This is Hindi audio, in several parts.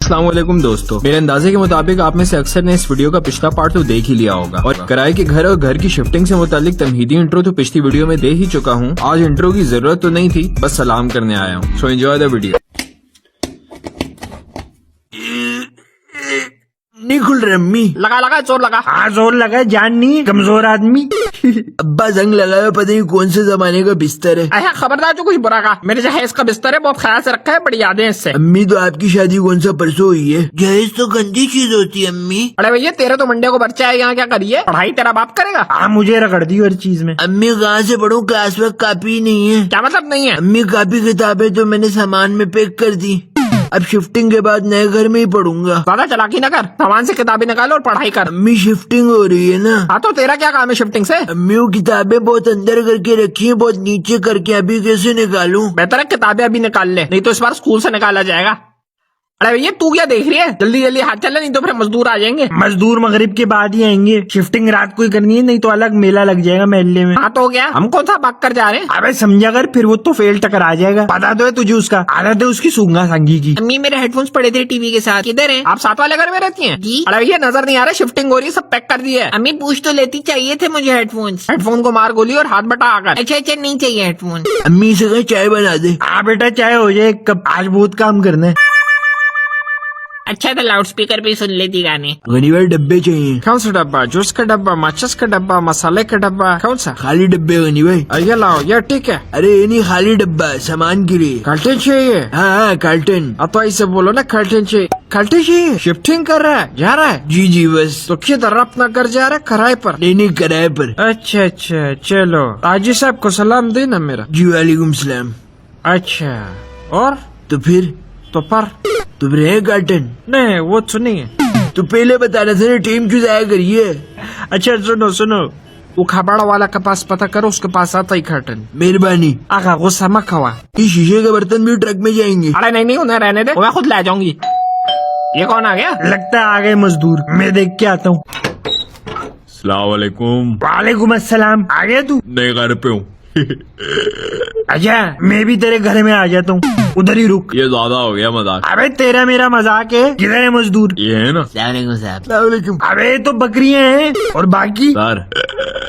अस्सलाम वालेकुम दोस्तों, मेरे अंदाजे के मुताबिक आप में से अक्सर ने इस वीडियो का पिछला पार्ट तो देख ही लिया होगा और किराए के घर और घर की शिफ्टिंग से मुतालिक तमहीदी इंट्रो तो पिछली वीडियो में दे ही चुका हूँ। आज इंट्रो की जरूरत तो नहीं थी, बस सलाम करने आया हूँ। So enjoy the video. नहीं खुल रहा अम्मी। लगा लगा जोर लगा। हाँ जोर लगा, जान नहीं कमजोर आदमी। अब्बा जंग लगाया, पता नहीं कौन से जमाने का बिस्तर है। अरे खबरदार जो कुछ बुरा कहा। मेरे जहेज का बिस्तर है, बहुत ख्याल से रखा है, बड़ी यादें इससे। अम्मी तो आपकी शादी कौन सा परसों हुई है? जहेज तो गंदी चीज होती है अम्मी। अरे भैया तेरे तो मंडे को बच्चा है, यहाँ क्या करिए? पढ़ाई तेरा बाप करेगा। हाँ मुझे रगड़ दी हर चीज में। अम्मी कहाँ से पढ़ूं, क्लास में कापी नहीं है। क्या मतलब नहीं है? अम्मी कापी किताबें तो मैंने सामान में पैक कर दी, अब शिफ्टिंग के बाद नए घर में ही पढ़ूंगा। ज्यादा चालाकी न कर, सामान से किताबें निकालो और पढ़ाई कर। अम्मी शिफ्टिंग हो रही है ना। हाँ तो तेरा क्या काम है शिफ्टिंग से? अम्मी वो किताबें बहुत अंदर करके रखी है, बहुत नीचे करके, अभी कैसे निकालूं? बेहतर है किताबें अभी निकाल ले, नहीं तो इस बार स्कूल से निकाला जाएगा। अरे भैया तू क्या देख रही है? जल्दी जल्दी हाथ चल, नहीं तो फिर मजदूर आ जाएंगे। मजदूर मगरिब के बाद ही आएंगे, शिफ्टिंग रात को ही करनी है, नहीं तो अलग मेला लग जाएगा महल्ले में। हाँ तो क्या, हम कौन सा भाग कर जा रहे हैं? अबे समझा कर, फिर वो तो फेल टकरा जाएगा। पता तो है तुझे उसका, आदत है उसकी सूंगा सांगी की। अम्मी मेरे हेडफोन्स पड़े थे टीवी के साथ, किधर है? आप साथ वाले घर में रहती हैं? जी। अरे भैया नजर नहीं आ रहा, शिफ्टिंग हो रही है, सब पैक कर दिया है। अम्मी पूछ तो लेती, चाहिए थे मुझे हेडफोन्स। हेडफोन को मार गोली और हाथ बटा आकर। अच्छा अच्छा नहीं चाहिए हेडफोन। अम्मी से कहे चाय बना दे। हाँ बेटा चाय हो जाए एक कप, आज बहुत काम करना है। अच्छा तो लाउड स्पीकर पे सुन लेती गाने। गनी भाई डब्बे चाहिए। कौन सा डब्बा? जूस का डब्बा, माचिस का डब्बा, मसाले का डब्बा, कौन सा? खाली डब्बे गनी भाई। ये लाओ, ये ठीक है। अरे ये नहीं, खाली डब्बा सामान के लिए। कार्टन चाहिए? हाँ कार्टन। अब तो ऐसे बोलो ना, कार्टन चाहिए। कार्टन चाहिए? शिफ्टिंग कर रहा है, जा रहा है? जी जी बस। तो किधर अपना घर जा रहा है? किराए पर? नहीं किराए पर। अच्छा अच्छा चलो, ताजी साहब को सलाम देना मेरा। जी वालेकुम सलाम। अच्छा और तो फिर तो फिर है कार्टन? नहीं वो सुनिए, तो पहले बताना था ना, टीम क्यों जाया करिए। अच्छा सुनो, वो खबाड़ा वाला के पास पता करो, उसके पास आता ही कर्टन। मेहरबानी। आगा गुस्सा मत खवा। ये शीशे के बर्तन भी ट्रक में जाएंगे? अरे नहीं उन्हें रहने दे, मैं खुद ले जाऊंगी। ये कौन आ गया? लगता है आ गए मजदूर, मैं देख के आता हूँ। अस्सलाम वालेकुम। वालेकुम अस्सलाम। आ गया तू? नए घर पे हूँ। अच्छा मैं भी तेरे घर में आ जाता हूँ, उधर ही रुक। ये ज्यादा हो गया मजाक। अबे तेरा मेरा मजाक है, किधर है मजदूर? ये है ना सलाम। अबे तो बकरियां हैं और बाकी? सर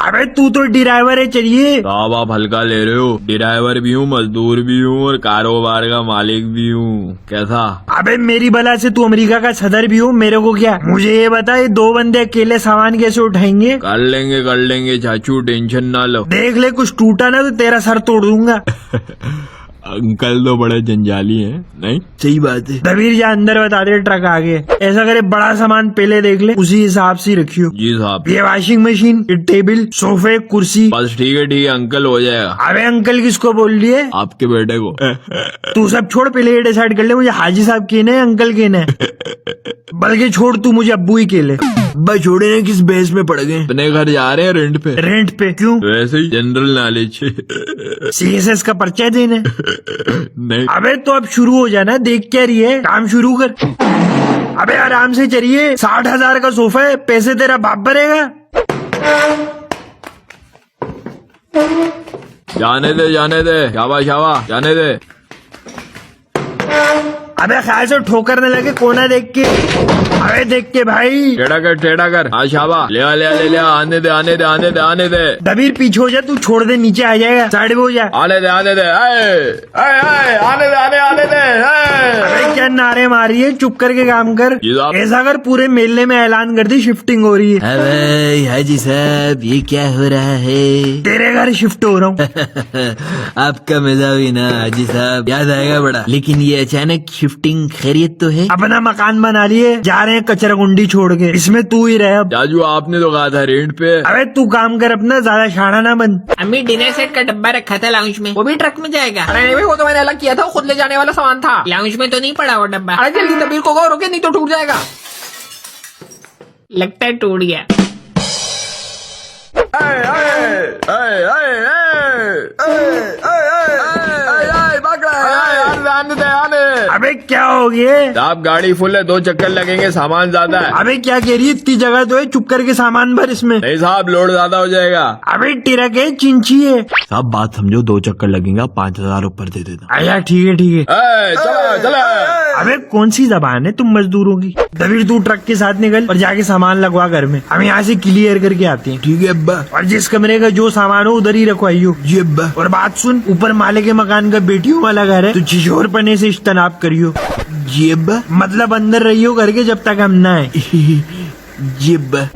अबे तू तो ड्राइवर है, चलिए। साहब आप हल्का ले रहे हो, ड्राइवर भी हूँ, मजदूर भी हूँ और कारोबार का मालिक भी हूँ। कैसा? अबे मेरी बला से तू अमेरिका का सदर भी हो, मेरे को क्या? मुझे ये बता, ये दो बंदे अकेले सामान कैसे उठाएंगे? कर लेंगे चाचू, टेंशन ना लो। देख ले कुछ टूटा ना तो तेरा सर तोड़ दूंगा। अंकल तो बड़े जंजाली हैं, नहीं? सही बात है। दबीर जा अंदर, बता दे ट्रक आ गए। ऐसा करे बड़ा सामान पहले देख ले, उसी हिसाब से रखियो। जी साहब। ये वॉशिंग मशीन, ये टेबल, सोफे, कुर्सी। बस ठीक है अंकल, हो जाएगा। अबे अंकल किसको बोल लिए? आपके बेटे को। तू सब छोड़, पहले ये डिसाइड कर ले मुझे हाजी साहब कहना है अंकल कहना है। बल्कि छोड़, तू मुझे अब्बू ही कहले। अब्बा छोड़े ना, किस बेस में पड़ गए? अपने घर जा रहे हैं रेंट पे। रेंट पे क्यों? वैसे ही जनरल नॉलेज। CSS का पर्चा देना? नहीं। अबे तो अब शुरू हो जाना, देख क्या रही है, काम शुरू कर। अबे आराम से चलिए, 60,000 का सोफा है, पैसे तेरा बाप भरेगा। जाने दे, शाबाश जाने दे। अबे ख्याल से ठोकर न लगे, कोना देख के। अबे देख के भाई। टेढ़ा कर। हाँ शाबा, ले आने दे। दबीर पीछे हो जा, तू छोड़ दे, नीचे आ जाएगा, साइड में हो जा। आने दे। आने दे। अबे क्या नारे मारी है, चुप करके काम कर। जी साहब। ऐसा कर, पूरे मेले में ऐलान कर दी शिफ्टिंग हो रही है। अबे हाजी साहब ये क्या हो रहा है? तेरे घर शिफ्ट हो रहा हूँ। आपका मजा भी ना हाजी साहब, याद आएगा बड़ा। लेकिन ये अचानक शिफ्टिंग खैरियत तो है? अपना मकान बना लिए, जा रहे हैं कचरा कुंडी छोड़ के, इसमें तू ही रहे अब। जाजू आपने तो कहा था रेंट पे। अबे तू काम कर अपना, ज्यादा शाना ना बन। अम्मी डिनर सेट का डब्बा रखा था लाउंज में, वो भी ट्रक में जाएगा? अरे नहीं वो तो मैंने अलग किया था, वो खुद ले जाने वाला सामान था। लाउंज में तो नहीं पड़ा वो डब्बा। अरे जल्दी दबीर को रोके, नहीं तो टूट जाएगा। लगता है टूट गया। अबे क्या हो गया? आप गाड़ी फुल है, 2 चक्कर लगेंगे, सामान ज्यादा है। अबे क्या कह रही है, इतनी जगह तो है, चुप करके सामान भर इसमें। नहीं साहब, लोड ज्यादा हो जाएगा। अबे ट्रक है, चिंची है। साहब बात समझो, 2 चक्कर लगेगा, 5,000 ऊपर दे देना। अया ठीक है। चलो अबे कौन सी जबान है तुम मजदूरों की? दबीर तू ट्रक के साथ निकल और जाके सामान लगवा घर में, हम यहाँ से क्लियर करके आते हैं। ठीक है अब्बा। और जिस कमरे का जो सामान हो उधर ही रखवाइयो। जी अब्बा। और बात सुन, ऊपर माले के मकान का बेटियों वाला घर है, तो छिछोर पने से इज्तनाब करियो। जी अब्बा। मतलब अंदर रहियो घर के जब तक हम ना आए। जी अब्बा।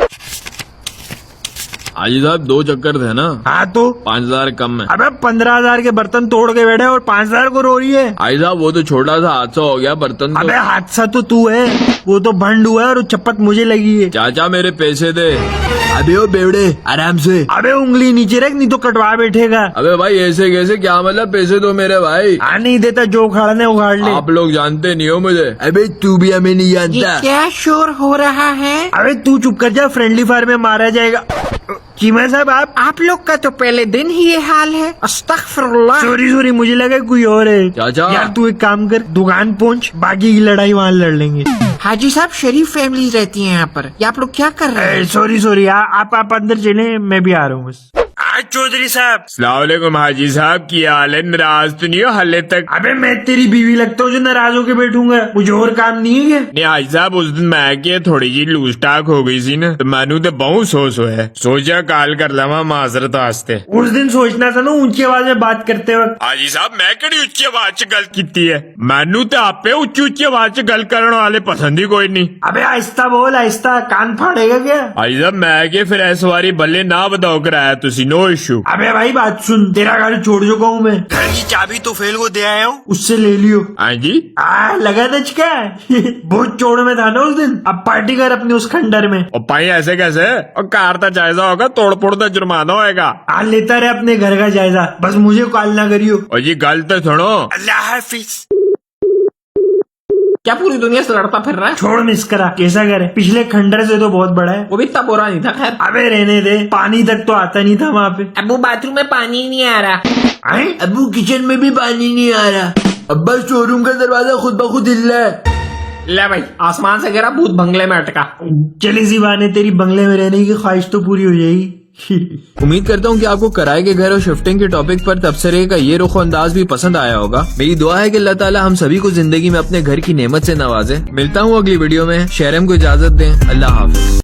हाजी साहब 2 चक्कर थे ना, हाँ तो 5000 कम है। अबे 15,000 के बर्तन तोड़ के बैठे और 5,000 को रो रही है। हाजी साहब वो तो छोटा सा हादसा हो गया, बर्तन अबे तो। हादसा तो तू है, वो तो भंड हुआ है और चपत मुझे लगी है। चाचा मेरे पैसे दे। अबे ओ बेवड़े आराम से। अबे उंगली नीचे रख, नहीं तो कटवा बैठेगा। अबे भाई ऐसे कैसे, क्या मतलब पैसे दो मेरे भाई। आ नहीं देता, जो उखाड़ने उखाड़ ले। आप लोग जानते नहीं हो मुझे। अबे तू भी हमें नहीं ये जानता। क्या शोर हो रहा है? अबे तू चुप कर जा, फ्रेंडली फायर में मारा जाएगा। चीमा साहब आप लोग का तो पहले दिन ही ये हाल है। अस्तगफिरुल्लाह। सॉरी मुझे लगा कोई और है। चाचा। यार तू एक काम कर, दुकान पहुंच, बाकी की लड़ाई वहाँ लड़ लेंगे। हाजी साहब शरीफ फैमिली रहती है यहाँ पर, ये आप लोग क्या कर रहे हैं? सॉरी आप अंदर चले, मैं भी आ रहा हूँ बस। आज चौधरी साहब। अस्सलामुअलैकुम हाजी साहब, की हाल है? नाराज तो नहीं हो हाले तक? अबे मैं तेरी बीवी लगता हूँ जो नाराज होके बैठूंगा? मुझे और काम नहीं है क्या? नहीं हाजी साहब, उस दिन मैं की थोड़ी जी लूज टाक हो गई सी ना, तो मैनू तो बहुत सोच है, सोचा कॉल कर लवा माजरत वास्ते। उस दिन सोचना था ना ऊंची आवाज में बात करते वक्त। हाजी साहब मैं कड़ी उच्ची आवाज च गल की है, मैनू तो आपे उच्ची आवाज च गल करने वाले पसंद ही कोई नहीं। अबे आहिस्ता बोल, आहिस्ता, कान फाड़ेगा क्या? हाजी साहब मैं के फिर इस बारी बल्ले ना बताओ कराया तुसी, नो इशू। अबे भाई बात सुन, तेरा घर छोड़ चुका हूँ मैं, घर की चाबी तो फेल को दे आया हूँ, उससे ले लियो। हाँ जी। लगा दचका बहुत चोड़ में था ना उस दिन, अब पार्टी कर अपनी उस खंडर में। और भाई ऐसे कैसे, और कार तो जायजा होगा, तोड़ फोड़ तो जुर्माना होएगा। लेता रहे अपने घर का जायजा, बस मुझे कॉल ना करियो। और ये गल तो सुनो। अल्लाह हाफिज। क्या पूरी दुनिया से लड़ता फिर रहा है? छोड़ मिस करा, कैसा घर है? पिछले खंडर से तो बहुत बड़ा है। वो भी इतना बुरा नहीं था खैर। अबे रहने दे, पानी तक तो आता नहीं था वहाँ पे। अबू बाथरूम में पानी ही नहीं आ रहा। आए? अबू किचन में भी पानी नहीं आ रहा। अब्बा शोरूम का दरवाजा खुद ब खुद हिल रहा है। ले भाई, आसमान से गिरा, भूत बंगले में अटका। चली सी बहाने तेरी बंगले में रहने की ख्वाहिश तो पूरी हो जाएगी। उम्मीद करता हूँ कि आपको किराए के घर और शिफ्टिंग के टॉपिक पर तबसरे का ये रुख अंदाज भी पसंद आया होगा। मेरी दुआ है कि अल्लाह ताला हम सभी को जिंदगी में अपने घर की नेमत से नवाजे। मिलता हूँ अगली वीडियो में, शहरम को इजाजत दें। अल्लाह हाफिज।